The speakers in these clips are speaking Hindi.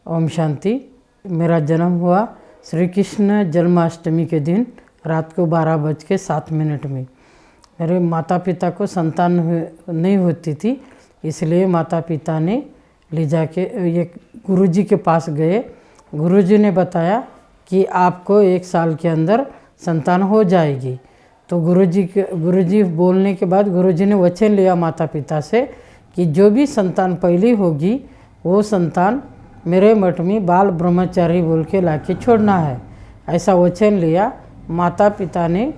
ओम शांति। मेरा जन्म हुआ श्री कृष्ण जन्माष्टमी के दिन रात को 12:07 में। मेरे माता पिता को संतान नहीं होती थी, इसलिए माता पिता ने ले जाके ये गुरुजी के पास गए। गुरुजी ने बताया कि आपको 1 साल के अंदर संतान हो जाएगी। तो गुरुजी बोलने के बाद गुरुजी ने वचन लिया माता पिता से कि जो भी संतान पहली होगी वो संतान मेरे मठ में बाल ब्रह्मचारी बोल के लाके छोड़ना है। ऐसा वचन लिया। माता पिता ने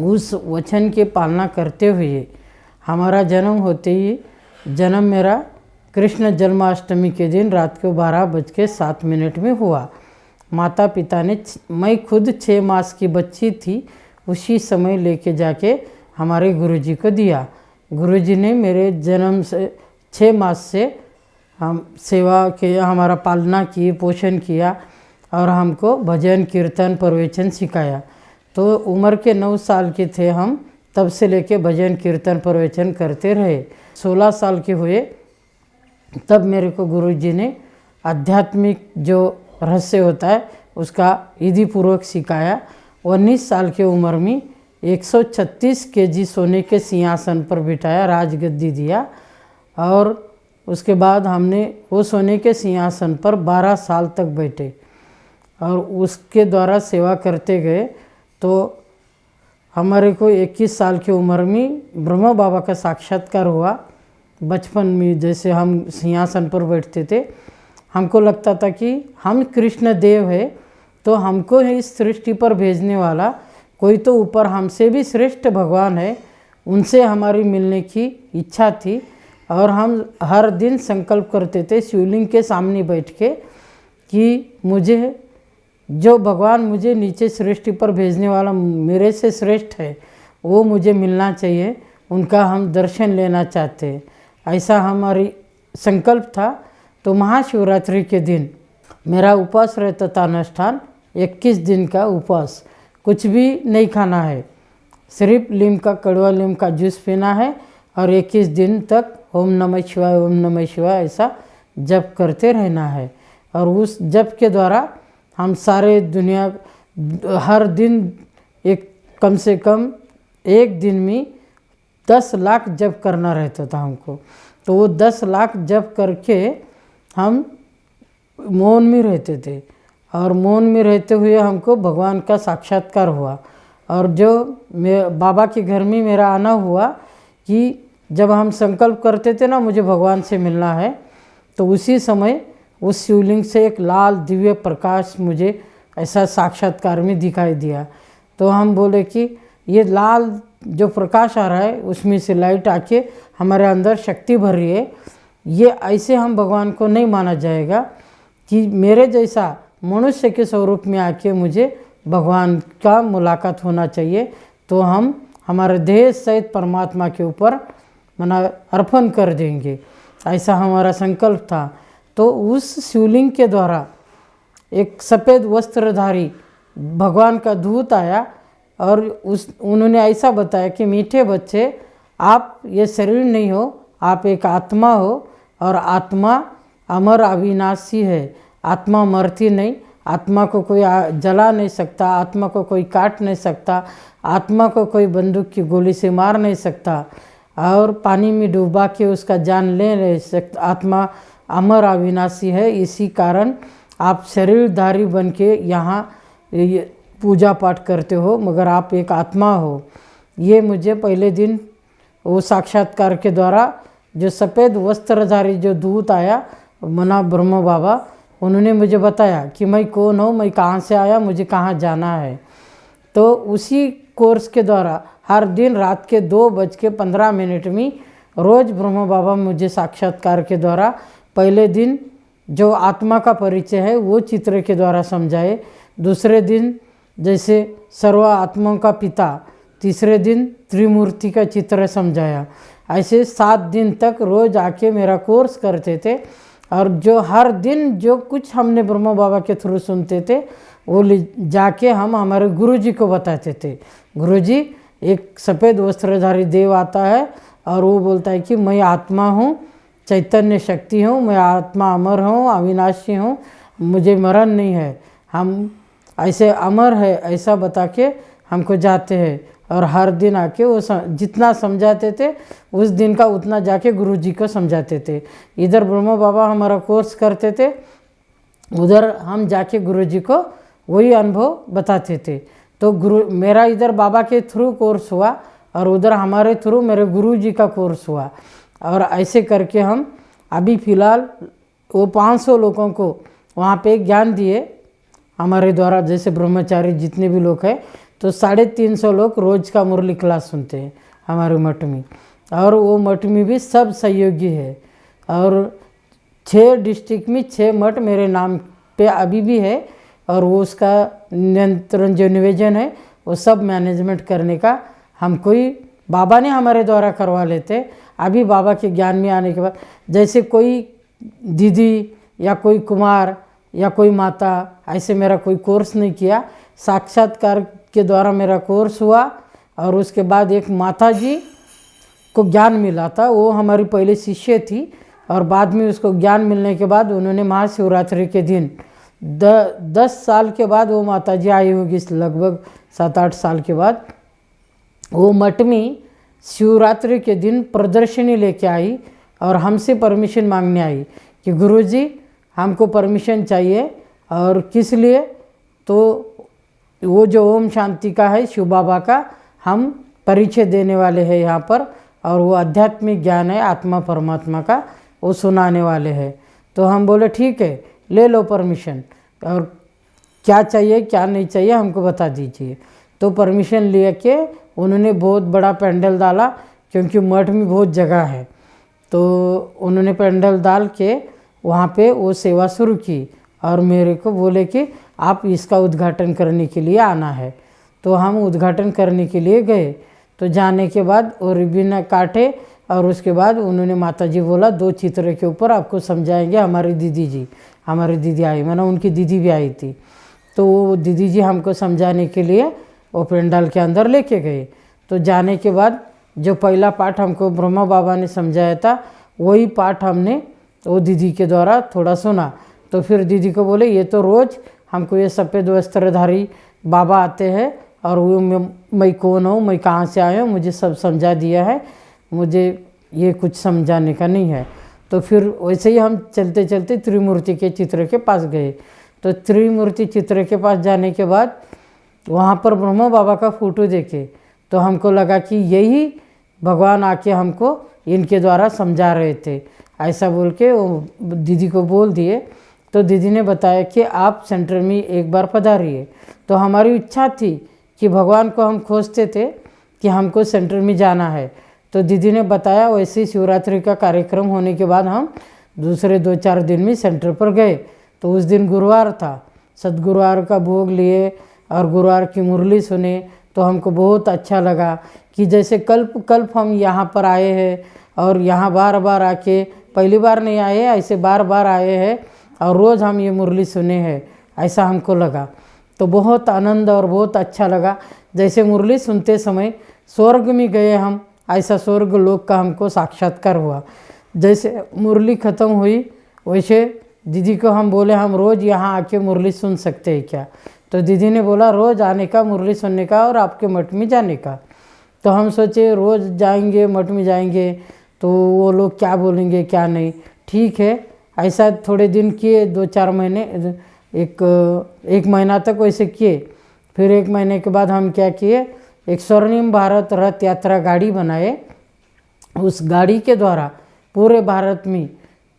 उस वचन की पालना करते हुए हमारा जन्म होते ही जन्म मेरा कृष्ण जन्माष्टमी के दिन रात को 12:07 में हुआ। माता पिता ने मैं खुद 6 मास की बच्ची थी, उसी समय लेके जाके हमारे गुरुजी को दिया। गुरुजी ने मेरे जन्म से 6 मास से हम सेवा किया, हमारा पालना की, पोषण किया और हमको भजन कीर्तन प्रवचन सिखाया। तो उम्र के 9 साल के थे हम, तब से लेके भजन कीर्तन प्रवचन करते रहे। 16 साल के हुए तब मेरे को गुरुजी ने आध्यात्मिक जो रहस्य होता है उसका विधि पूर्वक सिखाया। 19 साल की उम्र में 136 केजी सोने के सिंहासन पर बिठाया, राजगद्दी दिया और उसके बाद हमने वो सोने के सिंहासन पर 12 साल तक बैठे और उसके द्वारा सेवा करते गए। तो हमारे को 21 साल की उम्र में ब्रह्मा बाबा का साक्षात्कार हुआ। बचपन में जैसे हम सिंहासन पर बैठते थे, हमको लगता था कि हम कृष्ण देव है, तो हमको इस सृष्टि पर भेजने वाला कोई तो ऊपर हमसे भी श्रेष्ठ भगवान है, उनसे हमारी मिलने की इच्छा थी। और हम हर दिन संकल्प करते थे शिवलिंग के सामने बैठ के कि मुझे जो भगवान मुझे नीचे सृष्टि पर भेजने वाला मेरे से श्रेष्ठ है वो मुझे मिलना चाहिए, उनका हम दर्शन लेना चाहते हैं, ऐसा हमारी संकल्प था। तो महाशिवरात्रि के दिन मेरा उपवास रहता था, अनुष्ठान 21 दिन का उपवास, कुछ भी नहीं खाना है, सिर्फ नीम का कड़वा नीम का जूस पीना है और 21 दिन तक ओम नमः शिवाय ओम नमः शिवाय ऐसा जप करते रहना है। और उस जप के द्वारा हम सारे दुनिया हर दिन कम से कम एक दिन में 10 लाख जप करना रहता था हमको। तो वो 10 लाख जप करके हम मौन में रहते थे और मौन में रहते हुए हमको भगवान का साक्षात्कार हुआ। और जो बाबा के घर में मेरा आना हुआ कि जब हम संकल्प करते थे ना मुझे भगवान से मिलना है, तो उसी समय उस शिवलिंग से एक लाल दिव्य प्रकाश मुझे ऐसा साक्षात्कार में दिखाई दिया। तो हम बोले कि ये लाल जो प्रकाश आ रहा है उसमें से लाइट आके हमारे अंदर शक्ति भर रही है, ये ऐसे हम भगवान को नहीं माना जाएगा कि मेरे जैसा मनुष्य के स्वरूप में आके मुझे भगवान का मुलाकात होना चाहिए। तो हम हमारे देह सहित परमात्मा के ऊपर अर्पण कर देंगे, ऐसा हमारा संकल्प था। तो उस शिवलिंग के द्वारा एक सफ़ेद वस्त्रधारी भगवान का दूत आया और उन्होंने ऐसा बताया कि मीठे बच्चे, आप ये शरीर नहीं हो, आप एक आत्मा हो और आत्मा अमर अविनाशी है, आत्मा मरती नहीं, आत्मा को कोई जला नहीं सकता, आत्मा को कोई काट नहीं सकता, आत्मा को कोई बंदूक की गोली से मार नहीं सकता और पानी में डूबा के उसका जान ले नहीं सकता। आत्मा अमर अविनाशी है, इसी कारण आप शरीरधारी बन के यहाँ पूजा पाठ करते हो, मगर आप एक आत्मा हो। ये मुझे पहले दिन वो साक्षात्कार के द्वारा जो सफ़ेद वस्त्रधारी जो दूत आया मना ब्रह्म बाबा, उन्होंने मुझे बताया कि मैं कौन हूँ, मैं कहाँ से आया, मुझे कहाँ जाना है। तो उसी कोर्स के द्वारा हर दिन रात के 2:15 में रोज़ ब्रह्म बाबा मुझे साक्षात्कार के द्वारा पहले दिन जो आत्मा का परिचय है वो चित्र के द्वारा समझाए, दूसरे दिन जैसे सर्व आत्माओं का पिता, तीसरे दिन त्रिमूर्ति का चित्र समझाया। ऐसे 7 दिन तक रोज़ आके मेरा कोर्स करते थे और जो हर दिन जो कुछ हमने ब्रह्मा बाबा के थ्रू सुनते थे वो जाके हम हमारे गुरुजी को बताते थे। गुरुजी एक सफ़ेद वस्त्रधारी देव आता है और वो बोलता है कि मैं आत्मा हूँ चैतन्य शक्ति हूँ, मैं आत्मा अमर हूँ, अविनाशी हूँ, मुझे मरण नहीं है। हम ऐसे अमर है ऐसा बता के हमको जाते हैं। और हर दिन आके वो जितना समझाते थे उस दिन का उतना जाके गुरु जी को समझाते थे। इधर ब्रह्मा बाबा हमारा कोर्स करते थे, उधर हम जाके गुरु जी को वही अनुभव बताते थे। तो मेरा इधर बाबा के थ्रू कोर्स हुआ और उधर हमारे थ्रू मेरे गुरु जी का कोर्स हुआ। और ऐसे करके हम अभी फ़िलहाल वो 500 लोगों को वहाँ पे ज्ञान दिए हमारे द्वारा। जैसे ब्रह्मचारी जितने भी लोग हैं तो 350 लोग रोज़ का मुरली क्लास सुनते हैं हमारे मठ में। और वो मठ में भी सब सहयोगी है। और 6 डिस्ट्रिक्ट में 6 मठ मेरे नाम पे अभी भी है। और वो उसका नियंत्रण जो निवेदन है वो सब मैनेजमेंट करने का हम कोई बाबा ने हमारे द्वारा करवा लेते। अभी बाबा के ज्ञान में आने के बाद जैसे कोई दीदी या कोई कुमार या कोई माता ऐसे मेरा कोई कोर्स नहीं किया, साक्षात्कार के द्वारा मेरा कोर्स हुआ। और उसके बाद एक माता जी को ज्ञान मिला था, वो हमारी पहले शिष्य थी। और बाद में उसको ज्ञान मिलने के बाद उन्होंने महाशिवरात्रि के दिन 10 साल के बाद वो माता जी आई होगी, लगभग 7-8 साल के बाद वो मठ में शिवरात्रि के दिन प्रदर्शनी लेके आई और हमसे परमिशन मांगने आई कि गुरुजी हमको परमिशन चाहिए। और किस लिए? तो वो जो ओम शांति का है शिव बाबा का हम परिचय देने वाले हैं यहाँ पर। और वो आध्यात्मिक ज्ञान है आत्मा परमात्मा का, वो सुनाने वाले हैं। तो हम बोले ठीक है ले लो परमिशन, और क्या चाहिए क्या नहीं चाहिए हमको बता दीजिए। तो परमिशन ले के उन्होंने बहुत बड़ा पेंडल डाला, क्योंकि मठ में बहुत जगह है। तो उन्होंने पेंडल डाल के वहाँ पे वो सेवा शुरू की और मेरे को बोले कि आप इसका उद्घाटन करने के लिए आना है। तो हम उद्घाटन करने के लिए गए। तो जाने के बाद वो रिबन काटे और उसके बाद उन्होंने माता जी बोला 2 चित्र के ऊपर आपको समझाएंगे हमारी दीदी जी। हमारी दीदी आई, मैंने उनकी दीदी भी आई थी। तो वो दीदी जी हमको समझाने के लिए वो पेंडाल के अंदर लेके गए। तो जाने के बाद जो पहला पाठ हमको ब्रह्मा बाबा ने समझाया था वही पाठ हमने वो दीदी के द्वारा थोड़ा सुना। तो फिर दीदी को बोले ये तो रोज़ हमको ये सफ़ेद वस्त्रधारी बाबा आते हैं और वो मैं कौन हूँ, मैं कहाँ से आया हूँ, मुझे सब समझा दिया है, मुझे ये कुछ समझाने का नहीं है। तो फिर वैसे ही हम चलते चलते त्रिमूर्ति के चित्र के पास गए। तो त्रिमूर्ति चित्र के पास जाने के बाद वहाँ पर ब्रह्मा बाबा का फ़ोटो देखे तो हमको लगा कि यही भगवान आके हमको इनके द्वारा समझा रहे थे। ऐसा बोल के वो दीदी को बोल दिए। तो दीदी ने बताया कि आप सेंटर में एक बार पधारिए। तो हमारी इच्छा थी कि भगवान को हम खोजते थे कि हमको सेंटर में जाना है। तो दीदी ने बताया, वैसे शिवरात्रि का कार्यक्रम होने के बाद हम दूसरे 2-4 दिन में सेंटर पर गए। तो उस दिन गुरुवार था, सदगुरुवार का भोग लिए और गुरुवार की मुरली सुने। तो हमको बहुत अच्छा लगा कि जैसे कल्प कल्प हम यहाँ पर आए हैं और यहाँ बार बार आके, पहली बार नहीं आए ऐसे बार बार आए हैं और रोज़ हम ये मुरली सुने हैं, ऐसा हमको लगा। तो बहुत आनंद और बहुत अच्छा लगा। जैसे मुरली सुनते समय स्वर्ग में गए हम, ऐसा स्वर्ग लोक का हमको साक्षात्कार हुआ। जैसे मुरली ख़त्म हुई वैसे दीदी को हम बोले हम रोज़ यहाँ आके मुरली सुन सकते हैं क्या? तो दीदी ने बोला रोज़ आने का, मुरली सुनने का और आपके मठ में जाने का। तो हम सोचे रोज़ जाएंगे, मठ में जाएंगे तो वो लोग क्या बोलेंगे क्या नहीं। ठीक है, ऐसा थोड़े दिन किए, 2-4 महीने, एक महीना तक वैसे किए। फिर 1 महीने के बाद हम क्या किए, एक स्वर्णिम भारत रथ यात्रा गाड़ी बनाए। उस गाड़ी के द्वारा पूरे भारत में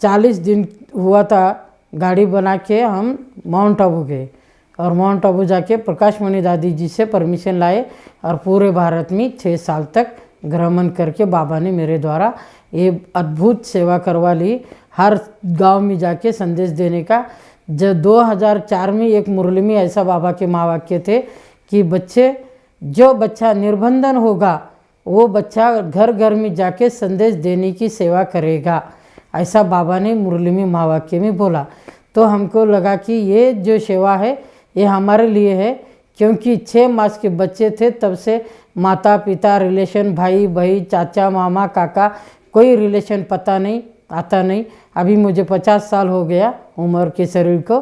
40 दिन हुआ था गाड़ी बना के हम माउंट आबू गए। और माउंट आबू जाके प्रकाश मणि दादी जी से परमिशन लाए और पूरे भारत में 6 साल तक भ्रमण करके बाबा ने मेरे द्वारा ये अद्भुत सेवा करवा ली। हर गांव में जाके संदेश देने का। जब 2004 में एक मुरली में ऐसा बाबा के महावाक्य थे कि जो बच्चा निर्बंधन होगा वो बच्चा घर घर में जाके संदेश देने की सेवा करेगा, ऐसा बाबा ने मुरली में महावाक्य में बोला। तो हमको लगा कि ये जो सेवा है ये हमारे लिए है, क्योंकि 6 मास के बच्चे थे तब से माता पिता, रिलेशन, भाई भाई, चाचा, मामा, काका, कोई रिलेशन पता नहीं, आता नहीं। अभी मुझे 50 साल हो गया उम्र के शरीर को,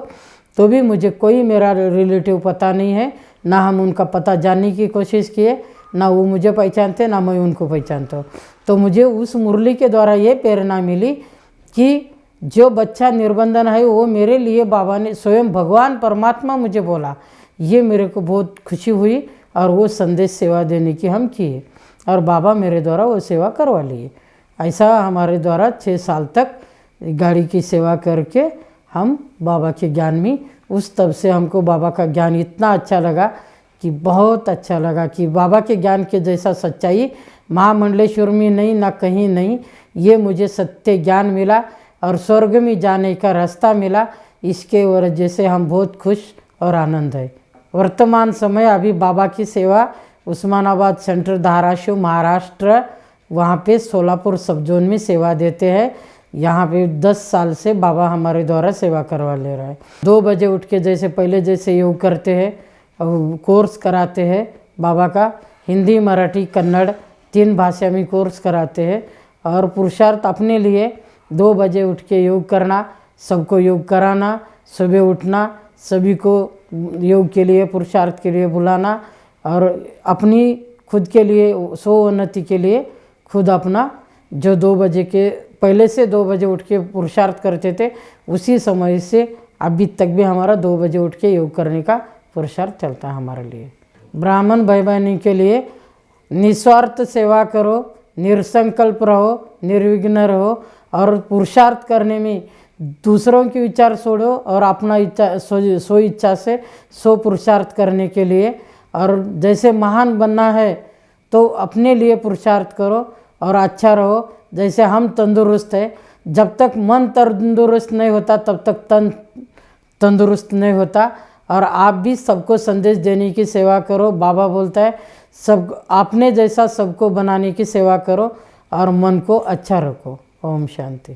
तो भी मुझे कोई मेरा रिलेटिव पता नहीं है, ना हम उनका पता जानने की कोशिश किए, ना वो मुझे पहचानते ना मैं उनको पहचानता हूँ। तो मुझे उस मुरली के द्वारा ये प्रेरणा मिली कि जो बच्चा निर्बंधन है वो मेरे लिए बाबा ने स्वयं भगवान परमात्मा मुझे बोला, ये मेरे को बहुत खुशी हुई। और वो संदेश सेवा देने की हम किए और बाबा मेरे द्वारा वो सेवा करवा लिए। ऐसा हमारे द्वारा 6 साल तक गाड़ी की सेवा करके हम बाबा के ज्ञान में, उस तब से हमको बाबा का ज्ञान इतना अच्छा लगा कि बहुत अच्छा लगा कि बाबा के ज्ञान के जैसा सच्चाई महामंडलेश्वर में नहीं, ना कहीं नहीं। ये मुझे सत्य ज्ञान मिला और स्वर्ग में जाने का रास्ता मिला। इसके वजह से हम बहुत खुश और आनंद है। वर्तमान समय अभी बाबा की सेवा उस्मानाबाद सेंटर, धाराशिव, महाराष्ट्र, वहाँ पे सोलापुर सब जोन में सेवा देते हैं। यहाँ पे 10 साल से बाबा हमारे द्वारा सेवा करवा ले रहा है। 2 बजे उठ के जैसे पहले जैसे योग करते हैं, कोर्स कराते हैं बाबा का, हिंदी, मराठी, कन्नड़ 3 भाषा में कोर्स कराते हैं। और पुरुषार्थ अपने लिए 2 बजे उठ के योग करना, सबको योग कराना, सुबह उठना, सभी को योग के लिए, पुरुषार्थ के लिए बुलाना और अपनी खुद के लिए स्वोन्नति के लिए खुद अपना जो 2 बजे के पहले से 2 बजे उठ के पुरुषार्थ करते थे, उसी समय से अभी तक भी हमारा 2 बजे उठ के योग करने का पुरुषार्थ चलता है हमारे लिए। ब्राह्मण भाई बहनों के लिए निस्वार्थ सेवा करो, निरसंकल्प रहो, निर्विघ्न रहो और पुरुषार्थ करने में दूसरों के विचार छोड़ो और अपना इच्छा सो इच्छा से सो पुरुषार्थ करने के लिए। और जैसे महान बनना है तो अपने लिए पुरुषार्थ करो और अच्छा रहो। जैसे हम तंदुरुस्त है, जब तक मन तंदुरुस्त नहीं होता तब तक तन तंदुरुस्त नहीं होता। और आप भी सबको संदेश देने की सेवा करो। बाबा बोलता है सब आपने जैसा सबको बनाने की सेवा करो और मन को अच्छा रखो। ओम शांति।